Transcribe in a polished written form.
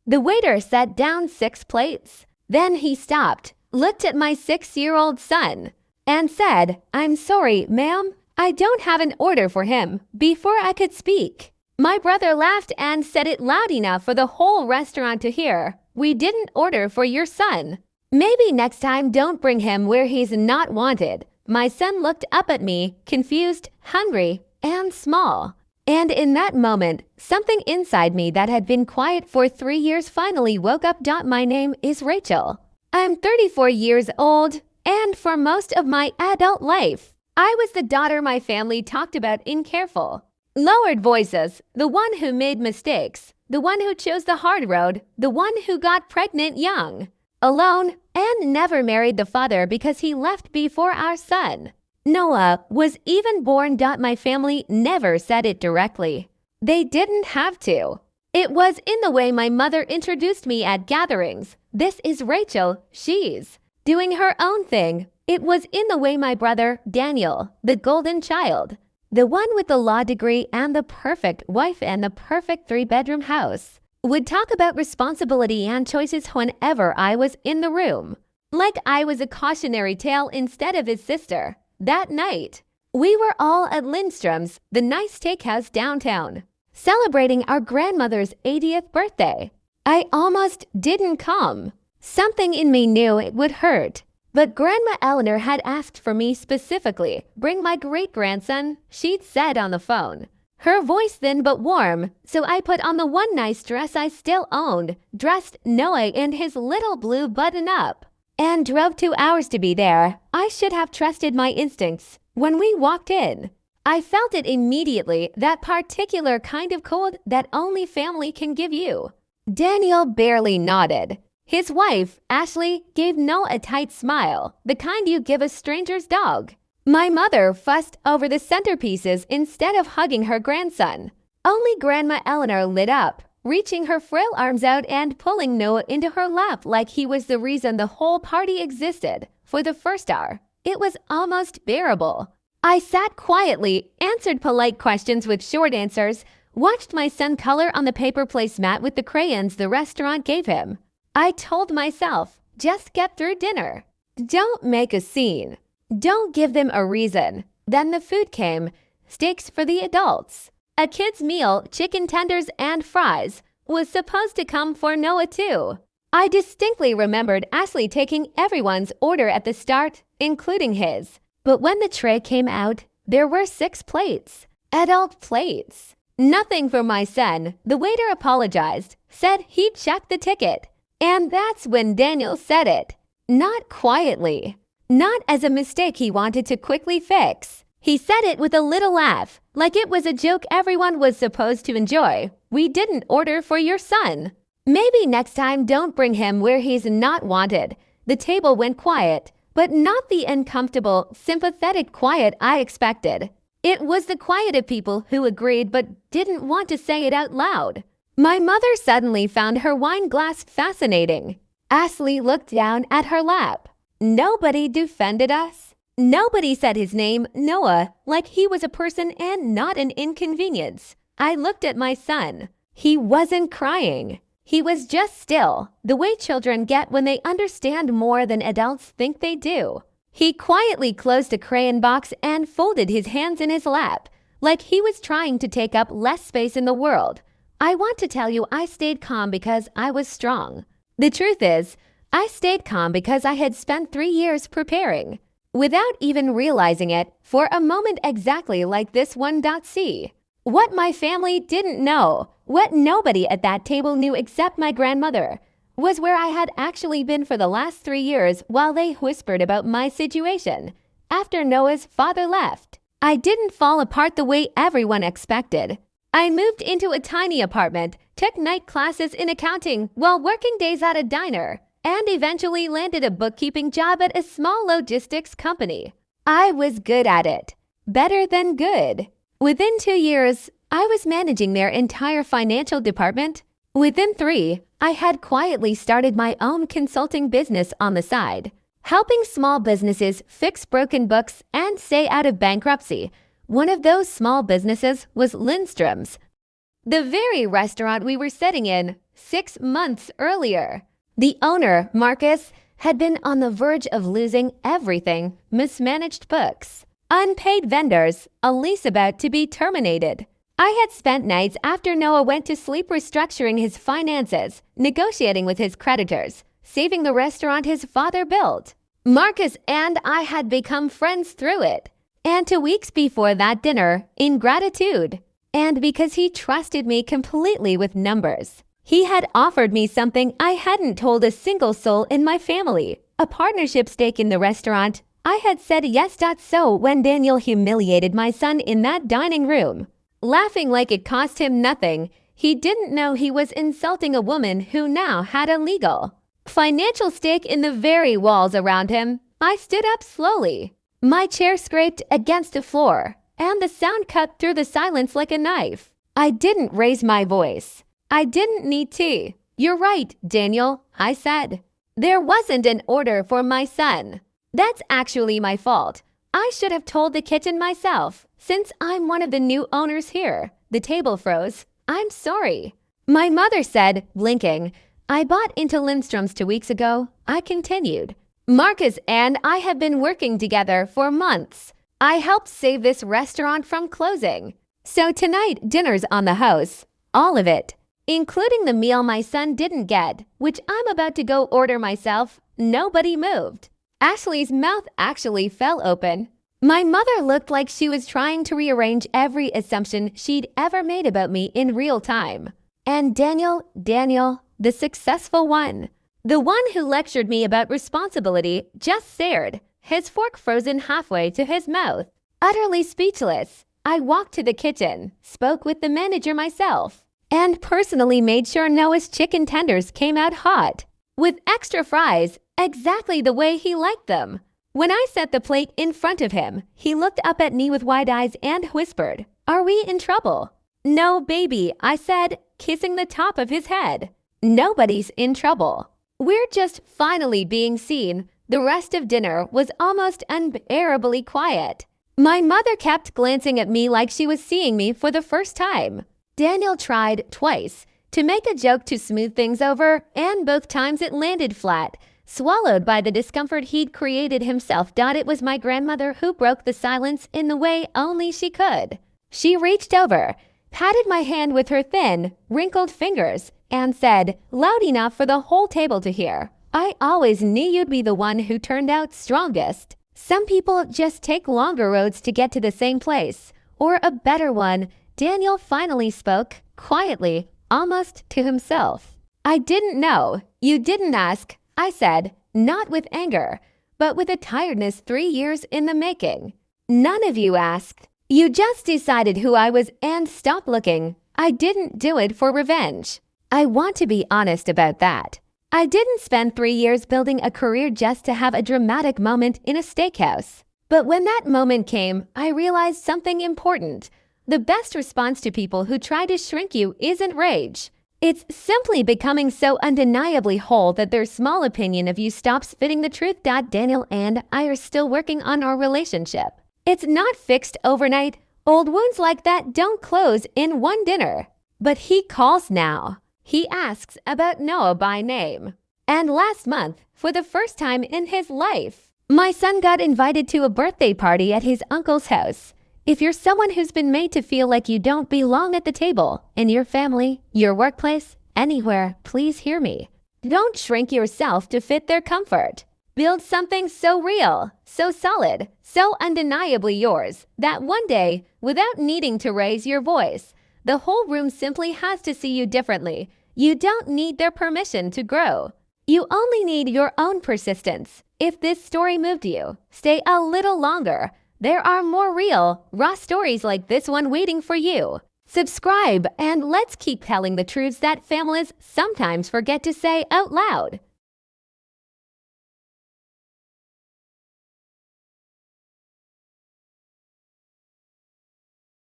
The waiter set down 6 plates. Then he stopped, looked at my 6-year-old son, and said, "I'm sorry, ma'am, I don't have an order for him," before I could speak. My brother laughed and said it loud enough for the whole restaurant to hear. "We didn't order for your son. Maybe next time don't bring him where he's not wanted." My son looked up at me, confused, hungry, and small. And in that moment, something inside me that had been quiet for 3 years finally woke up. My name is Rachel. I'm 34 years old, and for most of my adult life, I was the daughter my family talked about in careful, lowered voices, the one who made mistakes, the one who chose the hard road, the one who got pregnant young, alone, and never married the father because he left before our son, Noah, was even born. My family never said it directly. They didn't have to. It was in the way my mother introduced me at gatherings. "This is Rachel, she's doing her own thing." It was in the way my brother, Daniel, the golden child, the one with the law degree and the perfect wife and the perfect 3-bedroom house, would talk about responsibility and choices whenever I was in the room, like I was a cautionary tale instead of his sister. That night, we were all at Lindstrom's, the nice steakhouse downtown, celebrating our grandmother's 80th birthday. I almost didn't come. Something in me knew it would hurt. But Grandma Eleanor had asked for me specifically. "Bring my great-grandson," she'd said on the phone. Her voice thin but warm, so I put on the one nice dress I still owned, dressed Noah in his little blue button-up, and drove 2 hours to be there. I should have trusted my instincts. When we walked in, I felt it immediately, that particular kind of cold that only family can give you. Daniel barely nodded. His wife, Ashley, gave Noah a tight smile, the kind you give a stranger's dog. My mother fussed over the centerpieces instead of hugging her grandson. Only Grandma Eleanor lit up, reaching her frail arms out and pulling Noah into her lap like he was the reason the whole party existed. For the first hour, it was almost bearable. I sat quietly, answered polite questions with short answers, watched my son color on the paper placemat with the crayons the restaurant gave him. I told myself, just get through dinner. Don't make a scene. Don't give them a reason. Then the food came. Steaks for the adults. A kid's meal, chicken tenders and fries, was supposed to come for Noah too. I distinctly remembered Ashley taking everyone's order at the start, including his. But when the tray came out, there were 6 plates. Adult plates. Nothing for my son. The waiter apologized, said he'd check the ticket. And that's when Daniel said it. Not quietly. Not as a mistake he wanted to quickly fix. He said it with a little laugh, like it was a joke everyone was supposed to enjoy. "We didn't order for your son. Maybe next time don't bring him where he's not wanted." The table went quiet, but not the uncomfortable, sympathetic quiet I expected. It was the quiet of people who agreed but didn't want to say it out loud. My mother suddenly found her wine glass fascinating. Ashley looked down at her lap. Nobody defended us. Nobody said his name, Noah, like he was a person and not an inconvenience. I looked at my son. He wasn't crying. He was just still, the way children get when they understand more than adults think they do. He quietly closed a crayon box and folded his hands in his lap, like he was trying to take up less space in the world. I want to tell you I stayed calm because I was strong. The truth is, I stayed calm because I had spent 3 years preparing, without even realizing it, for a moment exactly like this one. See, what my family didn't know, what nobody at that table knew except my grandmother, was where I had actually been for the last 3 years while they whispered about my situation. After Noah's father left, I didn't fall apart the way everyone expected. I moved into a tiny apartment, took night classes in accounting while working days at a diner, and eventually landed a bookkeeping job at a small logistics company. I was good at it. Better than good. Within 2 years, I was managing their entire financial department. Within 3, I had quietly started my own consulting business on the side, helping small businesses fix broken books and stay out of bankruptcy. One of those small businesses was Lindstrom's, the very restaurant we were sitting in, 6 months earlier. The owner, Marcus, had been on the verge of losing everything: mismanaged books, unpaid vendors, a lease about to be terminated. I had spent nights after Noah went to sleep restructuring his finances, negotiating with his creditors, saving the restaurant his father built. Marcus and I had become friends through it. And 2 weeks before that dinner, in gratitude, and because he trusted me completely with numbers, he had offered me something I hadn't told a single soul in my family: a partnership stake in the restaurant. I had said yes. So when Daniel humiliated my son in that dining room, laughing like it cost him nothing, he didn't know he was insulting a woman who now had a legal, financial stake in the very walls around him. I stood up slowly. My chair scraped against the floor, and the sound cut through the silence like a knife. I didn't raise my voice. I didn't need to. "You're right, Daniel," I said. "There wasn't an order for my son. That's actually my fault. I should have told the kitchen myself. Since I'm one of the new owners here." The table froze. "I'm sorry," my mother said, blinking. "I bought into Lindstrom's 2 weeks ago." I continued. "Marcus and I have been working together for months. I helped save this restaurant from closing. So tonight, dinner's on the house. All of it, including the meal my son didn't get, which I'm about to go order myself." Nobody moved. Ashley's mouth actually fell open. My mother looked like she was trying to rearrange every assumption she'd ever made about me in real time. And Daniel, the successful one, the one who lectured me about responsibility, just stared, his fork frozen halfway to his mouth. Utterly speechless, I walked to the kitchen, spoke with the manager myself, and personally made sure Noah's chicken tenders came out hot, with extra fries, exactly the way he liked them. When I set the plate in front of him, he looked up at me with wide eyes and whispered, "Are we in trouble?" "No, baby," I said, kissing the top of his head. "Nobody's in trouble. We're just finally being seen." The rest of dinner was almost unbearably quiet. My mother kept glancing at me like she was seeing me for the first time. Daniel tried twice to make a joke to smooth things over, and both times it landed flat, swallowed by the discomfort he'd created himself. It was my grandmother who broke the silence in the way only she could. She reached over, patted my hand with her thin, wrinkled fingers, and said, loud enough for the whole table to hear, "I always knew you'd be the one who turned out strongest. Some people just take longer roads to get to the same place, or a better one." Daniel finally spoke, quietly, almost to himself. "I didn't know. You didn't ask," I said, not with anger, but with a tiredness 3 years in the making. "None of you asked. You just decided who I was and stopped looking. I didn't do it for revenge." I want to be honest about that. I didn't spend 3 years building a career just to have a dramatic moment in a steakhouse. But when that moment came, I realized something important. The best response to people who try to shrink you isn't rage. It's simply becoming so undeniably whole that their small opinion of you stops fitting the truth. Daniel and I are still working on our relationship. It's not fixed overnight. Old wounds like that don't close in one dinner. But he calls now. He asks about Noah by name. And last month, for the first time in his life, my son got invited to a birthday party at his uncle's house. If you're someone who's been made to feel like you don't belong at the table, in your family, your workplace, anywhere, please hear me. Don't shrink yourself to fit their comfort. Build something so real, so solid, so undeniably yours, that one day, without needing to raise your voice, the whole room simply has to see you differently. You don't need their permission to grow. You only need your own persistence. If this story moved you, stay a little longer. There are more real, raw stories like this one waiting for you. Subscribe and let's keep telling the truths that families sometimes forget to say out loud.